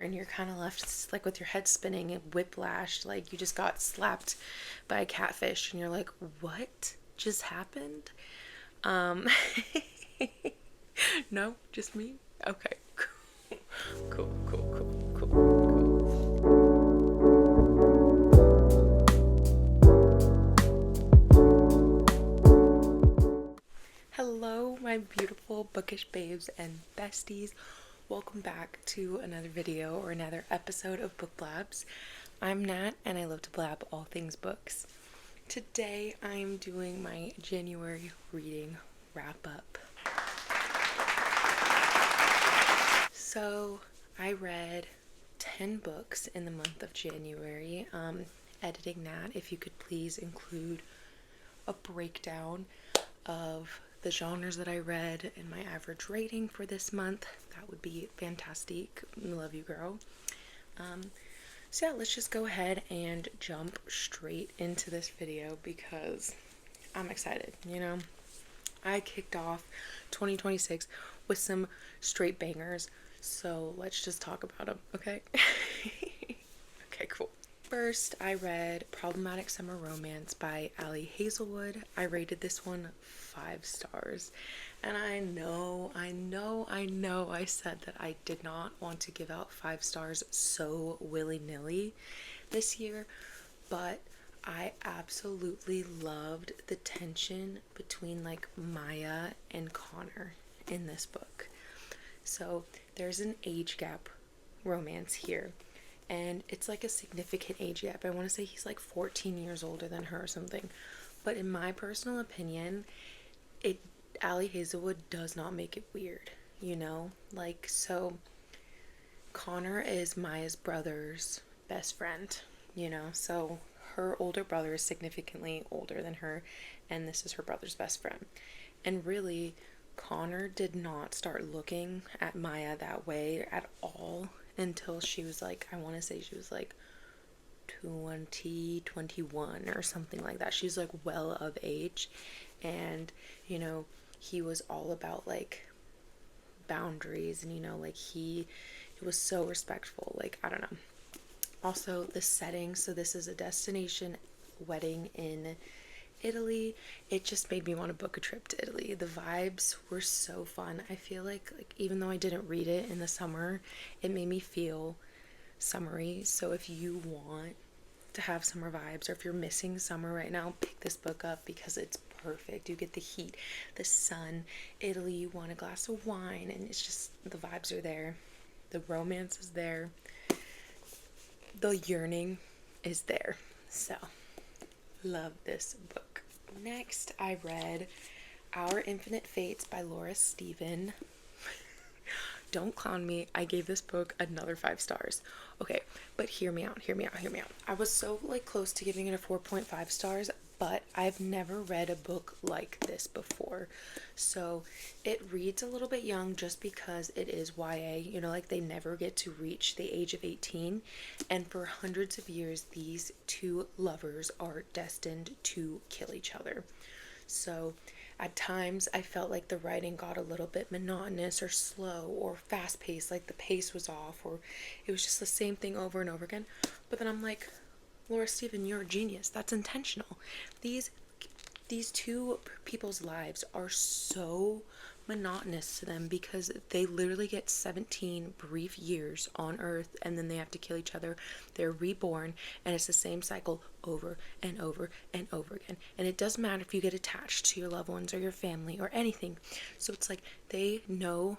and you're kind of left like with your head spinning and whiplash, like you just got slapped by a catfish and you're like, what just happened? um no, just me. Okay. Cool, cool, cool, cool, cool. Hello, my beautiful bookish babes and besties. Welcome back to another video or another episode of Book Blabs. I'm Nat and I love to blab all things books. Today I'm doing my January reading wrap up. So I read 10 books in the month of January. Editing that, if you could please include a breakdown of the genres that I read and my average rating for this month, that would be fantastic. Love you, girl. So yeah, let's just go ahead and jump straight into this video because I'm excited. I kicked off 2026 with some straight bangers, so let's just talk about them, okay? Okay, cool. First, I read Problematic Summer Romance by Ali Hazelwood. I rated this one 5 stars. And I know I said that I did not want to give out 5 stars so willy-nilly this year, but I absolutely loved the tension between like Maya and Connor in this book. So there's an age gap romance here, and it's like a significant age gap. I want to say he's like 14 years older than her or something. But in my personal opinion, Ali Hazelwood does not make it weird, Like, so Connor is Maya's brother's best friend, So her older brother is significantly older than her, and this is her brother's best friend. And really, Connor did not start looking at Maya that way at all until she was like, I want to say she was like 21 or something like that. She's like well of age, and he was all about like boundaries, and like he was so respectful. Like, I don't know. Also, the setting, so this is a destination wedding in Italy. It just made me want to book a trip to Italy. The vibes were so fun. I feel like even though I didn't read it in the summer, it made me feel summery. So if you want to have summer vibes, or if you're missing summer right now, pick this book up because it's perfect. You get the heat, the sun, Italy, you want a glass of wine, and it's just, the vibes are there. The romance is there. The yearning is there. So, love this book. Next, I read Our Infinite Fates by Laura Stephen. Don't clown me. I gave this book another 5 stars. Okay, but hear me out. I was so close to giving it a 4.5 stars, but I've never read a book like this before. So it reads a little bit young just because it is YA, they never get to reach the age of 18. And for hundreds of years, these two lovers are destined to kill each other. So at times I felt like the writing got a little bit monotonous or slow or fast paced, like the pace was off, or it was just the same thing over and over again. But then I'm like, Laura Stephen, you're a genius. That's intentional. These two people's lives are so monotonous to them because they literally get 17 brief years on Earth and then they have to kill each other. They're reborn, and it's the same cycle over and over and over again. And it doesn't matter if you get attached to your loved ones or your family or anything. So it's like they know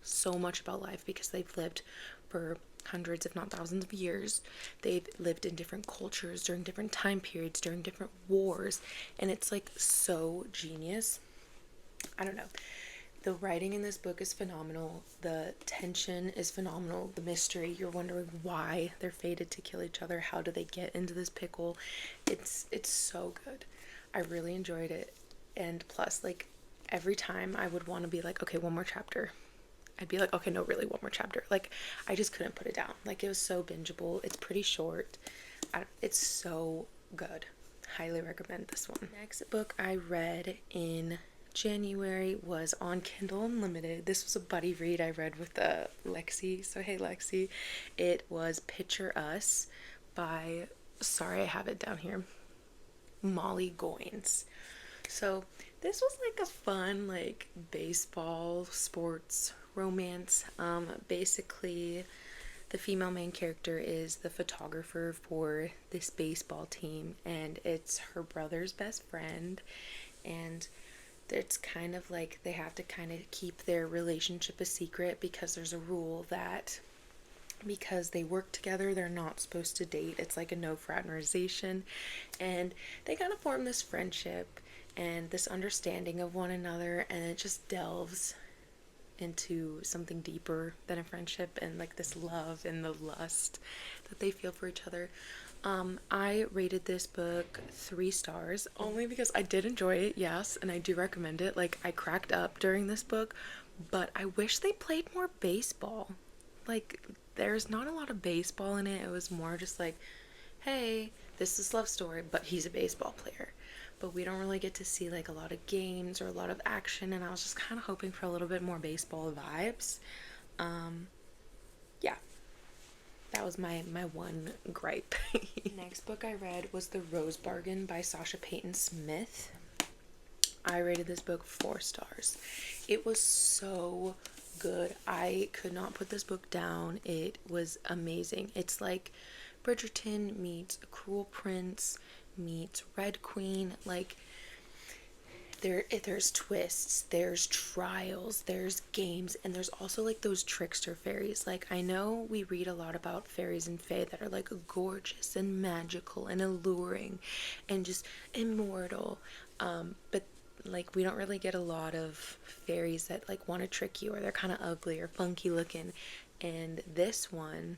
so much about life because they've lived for hundreds, if not thousands of years. They've lived in different cultures during different time periods, during different wars, and it's like so genius. I don't know. The writing in this book is phenomenal. The tension is phenomenal. The mystery, you're wondering why they're fated to kill each other. How do they get into this pickle? It's so good. I really enjoyed it. And plus, every time I would want to be like, okay, one more chapter. I'd be like, okay, no, really, one more chapter. I just couldn't put it down. It was so bingeable. It's pretty short. It's so good. Highly recommend this one. Next book I read in January was on Kindle Unlimited. This was a buddy read I read with Lexi. So, hey, Lexi. It was Picture Us by, sorry, I have it down here, Molly Goines. So, this was like a fun, like, baseball, sports, romance. Basically, the female main character is the photographer for this baseball team, and it's her brother's best friend, and it's kind of like they have to kind of keep their relationship a secret because there's a rule that because they work together, they're not supposed to date. It's like a no fraternization, and they kind of form this friendship and this understanding of one another, and it just delves into something deeper than a friendship and like this love and the lust that they feel for each other. I rated this book 3 stars only because I did enjoy it, yes, and I do recommend it. Like, I cracked up during this book, but I wish they played more baseball. Like, there's not a lot of baseball in it. It was more just like, hey, this is love story, but he's a baseball player. But we don't really get to see like a lot of games or a lot of action, and I was just kind of hoping for a little bit more baseball vibes. Yeah, that was my one gripe. Next book I read was The Rose Bargain by Sasha Payton Smith. I rated this book 4 stars. It was so good. I could not put this book down. It was amazing. It's like Bridgerton meets A Cruel Prince meets Red Queen. Like, there's twists, there's trials, there's games, and there's also like those trickster fairies. Like, I know we read a lot about fairies and fae that are like gorgeous and magical and alluring and just immortal, but like we don't really get a lot of fairies that like want to trick you, or they're kind of ugly or funky looking, and this one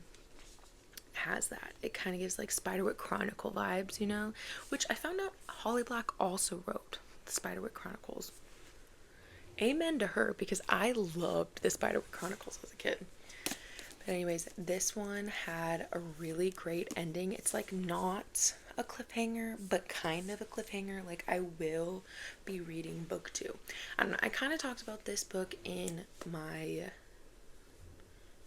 has that. It kind of gives like Spiderwick Chronicle vibes, you know, which I found out Holly Black also wrote the Spiderwick Chronicles. Amen to her, because I loved the Spiderwick Chronicles as a kid. But anyways, this one had a really great ending. It's like not a cliffhanger, but kind of a cliffhanger. Like, I will be reading book 2. I don't know, I kind of talked about this book in my, I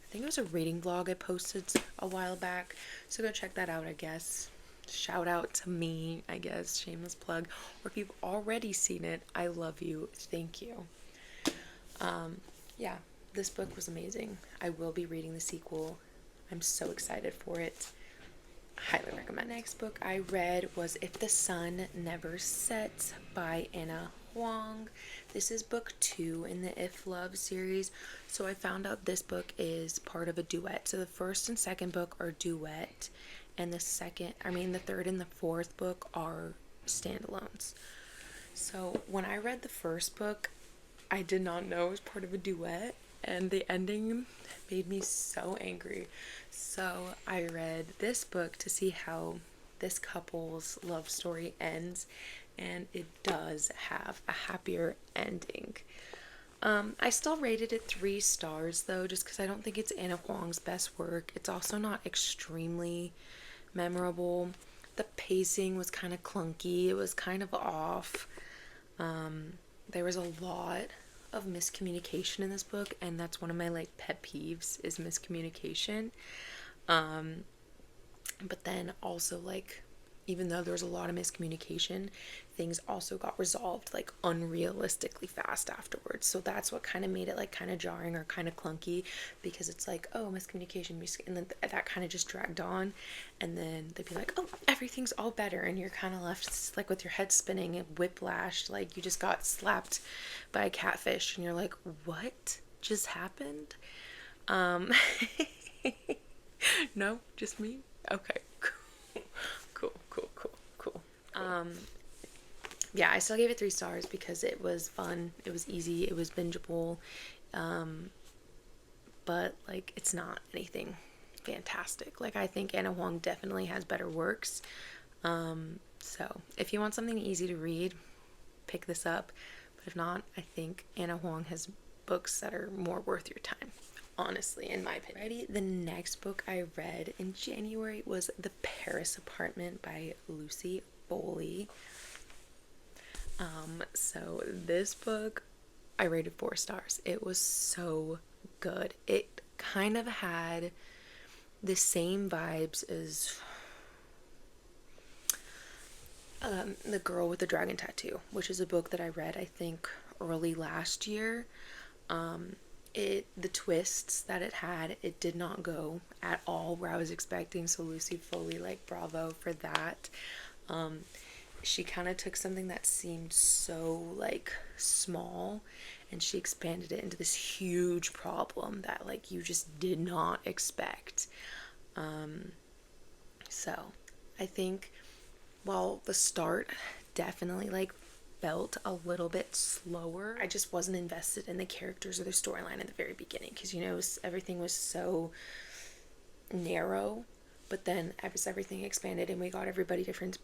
think it was a reading vlog I posted a while back, so go check that out, I guess. Shout out to me, I guess, shameless plug. Or if you've already seen it, I love you, thank you. Yeah, this book was amazing. I will be reading the sequel. I'm so excited for it. Highly recommend. The next book I read was If the Sun Never Sets by Anna Huang. This is book 2 in the If Love series. So I found out this book is part of a duet. So the first and second book are duet, and the third and the fourth book are standalones. So when I read the first book, I did not know it was part of a duet, and the ending made me so angry. So I read this book to see how this couple's love story ends, and it does have a happier ending. I still rated it 3 stars though, just because I don't think it's Anna Huang's best work. It's also not extremely memorable. The pacing was kind of clunky. It was kind of off. There was a lot of miscommunication in this book, and that's one of my like pet peeves, is miscommunication. But then also, like, even though there was a lot of miscommunication, things also got resolved like unrealistically fast afterwards. So that's what kind of made it like kind of jarring or kind of clunky, because it's like, oh, miscommunication, and then that kind of just dragged on, and then they'd be like, oh, everything's all better, and you're kind of left like with your head spinning and whiplashed, like you just got slapped by a catfish, and you're like, what just happened? No, just me? Okay. Cool. Yeah, I still gave it 3 stars because it was fun, it was easy, it was bingeable, but like it's not anything fantastic. Like, I think Anna Huang definitely has better works, so if you want something easy to read, pick this up, but if not, I think Anna Huang has books that are more worth your time, honestly, in my opinion. The next book I read in January was The Paris Apartment by Lucy Foley. So this book I rated 4 stars. It was so good. It kind of had the same vibes as The Girl with the Dragon Tattoo, which is a book that I read, I think, early last year. The twists that it had, it did not go at all where I was expecting. So Lucy Foley, like, bravo for that. She kind of took something that seemed so like small and she expanded it into this huge problem that like you just did not expect. So I think while the start definitely like felt a little bit slower, I just wasn't invested in the characters or the storyline at the very beginning because, you know, everything was so narrow. But then as everything expanded and we got everybody different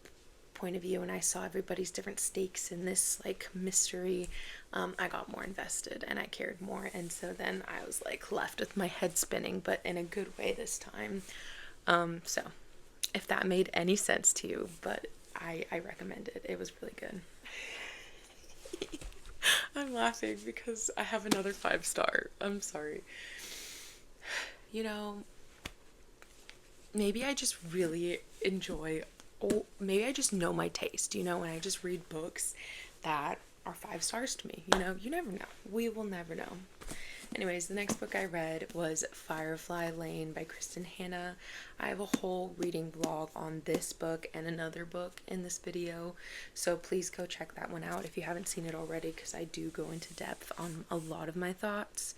point of view and I saw everybody's different stakes in this like mystery, I got more invested and I cared more. And so then I was like left with my head spinning, but in a good way this time. So if that made any sense to you, but I recommend it. It was really good. I'm laughing because I have another 5-star. I'm sorry. You know, maybe I just really enjoy, oh, maybe I just know my taste, you know, and I just read books that are 5 stars to me. You know, you never know. We will never know. Anyways, the next book I read was Firefly Lane by Kristen Hanna. I have a whole reading vlog on this book and another book in this video, so please go check that one out if you haven't seen it already, because I do go into depth on a lot of my thoughts.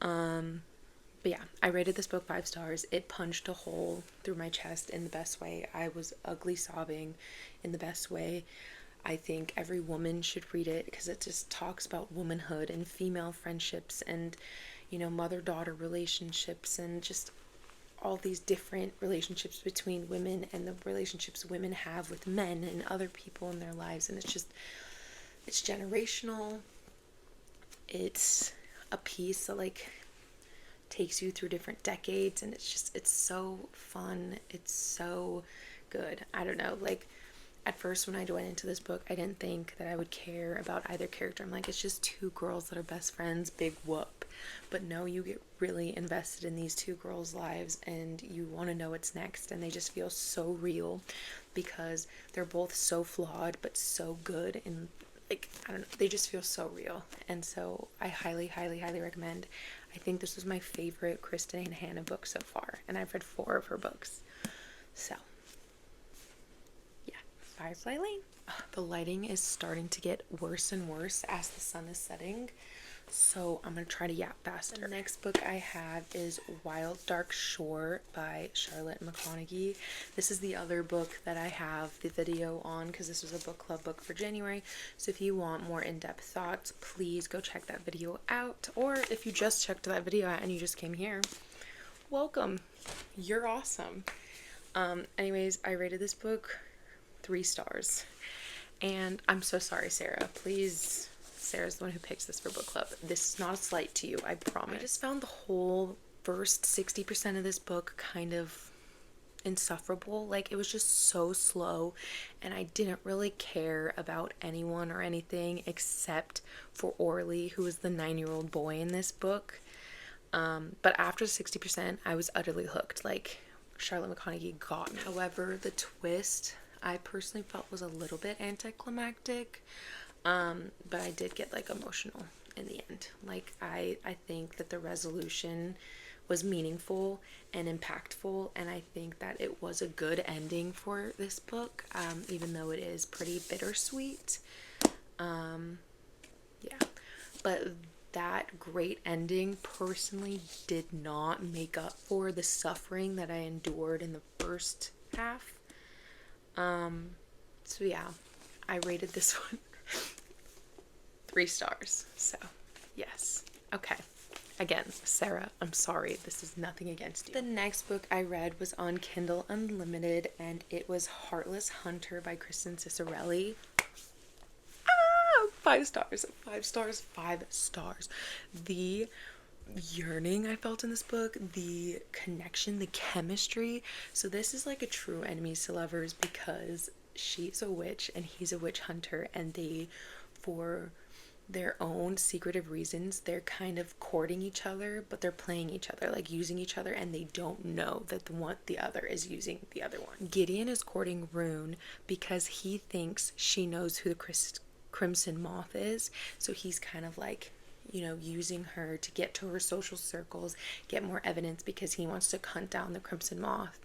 But yeah, I rated this book 5 stars. It punched a hole through my chest in the best way. I was ugly sobbing in the best way. I think every woman should read it because it just talks about womanhood and female friendships and, you know, mother-daughter relationships and just all these different relationships between women and the relationships women have with men and other people in their lives. And it's generational. It's a piece that like takes you through different decades, and it's so fun. It's so good. I don't know, like at first when I went into this book, I didn't think that I would care about either character. I'm like, it's just 2 girls that are best friends, big whoop. But no, you get really invested in these 2 girls' lives and you want to know what's next, and they just feel so real because they're both so flawed but so good, and like, I don't know, they just feel so real. And so I highly, highly, highly recommend. I think this was my favorite Kristen Hanna book so far, and I've read 4 of her books. So Firefly Lane. The lighting is starting to get worse and worse as the sun is setting, so I'm going to try to yap faster. The next book I have is Wild Dark Shore by Charlotte McConaughey. This is the other book that I have the video on because this was a book club book for January. So if you want more in-depth thoughts, please go check that video out. Or if you just checked that video out and you just came here, welcome. You're awesome. Anyways, I rated this book 3 stars. And I'm so sorry, Sarah. Please, Sarah's the one who picks this for book club. This is not a slight to you, I promise. I just found the whole first 60% of this book kind of insufferable. Like, it was just so slow, and I didn't really care about anyone or anything except for Orly, who was the 9-year-old boy in this book. But after 60%, I was utterly hooked. Like, Charlotte McConaughey got me. However, the twist I personally felt was a little bit anticlimactic, but I did get like emotional in the end. Like, I think that the resolution was meaningful and impactful, and I think that it was a good ending for this book, even though it is pretty bittersweet. Yeah, but that great ending personally did not make up for the suffering that I endured in the first half. So yeah, I rated this one 3 stars. So yes. Okay. Again, Sarah, I'm sorry. This is nothing against you. The next book I read was on Kindle Unlimited, and it was Heartless Hunter by Kristen Cicerelli. 5 stars. 5 stars. 5 stars. The yearning I felt in this book, the connection, the chemistry. So this is like a true enemies to lovers because she's a witch and he's a witch hunter, and they, for their own secretive reasons, they're kind of courting each other, but they're playing each other, like using each other, and they don't know that the other is using the other one. Gideon is courting Rune because he thinks she knows who the Crimson Moth is, so he's kind of like, you know, using her to get to her social circles, get more evidence, because he wants to hunt down the Crimson Moth.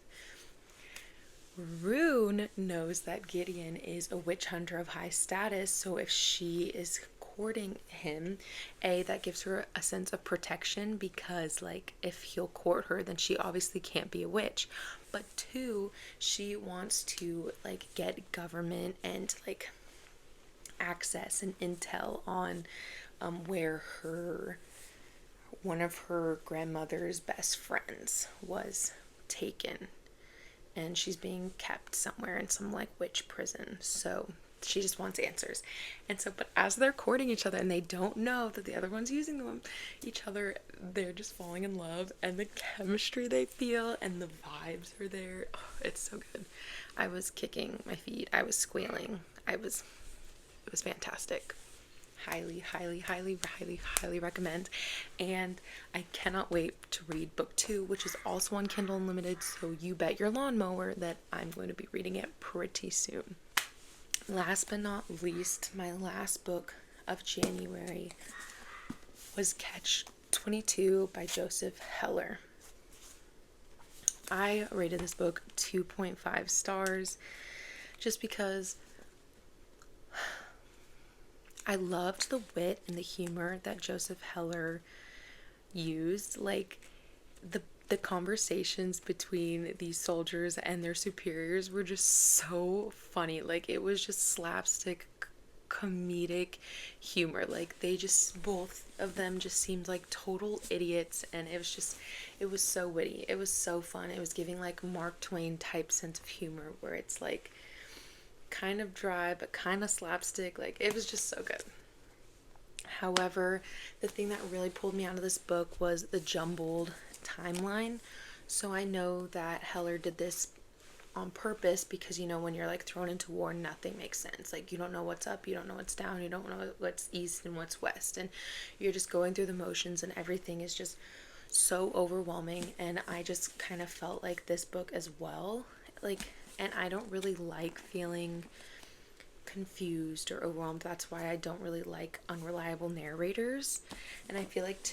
Rune knows that Gideon is a witch hunter of high status, so if she is courting him, that gives her a sense of protection, because like if he'll court her, then she obviously can't be a witch. But two, she wants to like get government and like access and intel on where one of her grandmother's best friends was taken, and she's being kept somewhere in some like witch prison. So she just wants answers. And so, but as they're courting each other and they don't know that the other one's using each other, they're just falling in love, and the chemistry they feel and the vibes are there. Oh, it's so good. I was kicking my feet. I was squealing. It was fantastic. Highly, highly, highly, highly, highly recommend. And I cannot wait to read book 2, which is also on Kindle Unlimited, so you bet your lawnmower that I'm going to be reading it pretty soon. Last but not least, my last book of January was Catch 22 by Joseph Heller. I rated this book 2.5 stars just because I loved the wit and the humor that Joseph Heller used. Like the conversations between these soldiers and their superiors were just so funny. Like it was just slapstick comedic humor. Like they just, both of them just seemed like total idiots, and it was so witty. It was so fun. It was giving like Mark Twain type sense of humor, where it's like kind of dry but kind of slapstick. Like it was just so good. However, the thing that really pulled me out of this book was the jumbled timeline. So I know that Heller did this on purpose, because you know when you're like thrown into war, nothing makes sense. Like you don't know what's up, you don't know what's down, you don't know what's east and what's west, and you're just going through the motions, and everything is just so overwhelming. And I just kind of felt like this book as well. Like, and I don't really like feeling confused or overwhelmed. That's why I don't really like unreliable narrators. And I feel like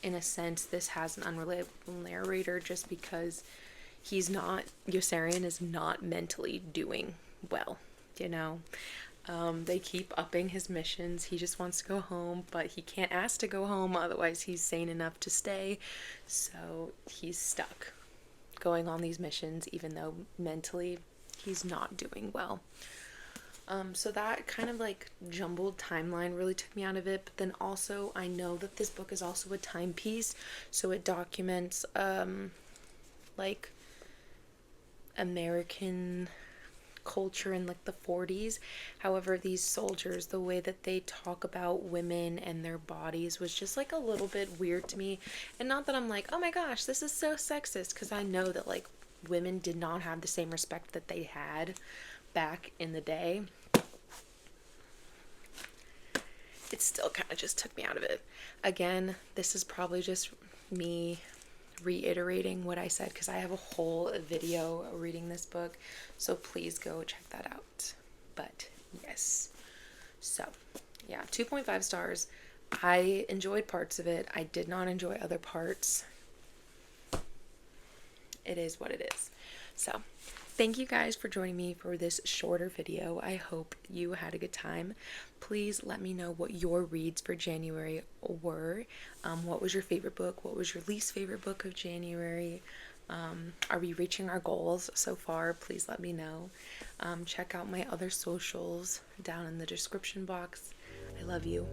in a sense, this has an unreliable narrator just because Yossarian is not mentally doing well, you know. They keep upping his missions. He just wants to go home, but he can't ask to go home, otherwise he's sane enough to stay. So he's stuck going on these missions, even though mentally he's not doing well. So that kind of like jumbled timeline really took me out of it. But then also I know that this book is also a timepiece, so it documents like American culture in like the 40s. However, these soldiers, the way that they talk about women and their bodies was just like a little bit weird to me. And not that I'm like, oh my gosh, this is so sexist, because I know that like women did not have the same respect that they had back in the day. It still kind of just took me out of it. Again, this is probably just me reiterating what I said, because I have a whole video reading this book, so please go check that out. But yes, so yeah, 2.5 stars. I enjoyed parts of it. I did not enjoy other parts. It is what it is. So thank you guys for joining me for this shorter video. I hope you had a good time. Please let me know what your reads for January were. What was your favorite book? What was your least favorite book of January? Are we reaching our goals so far? Please let me know. Check out my other socials down in the description box. I love you.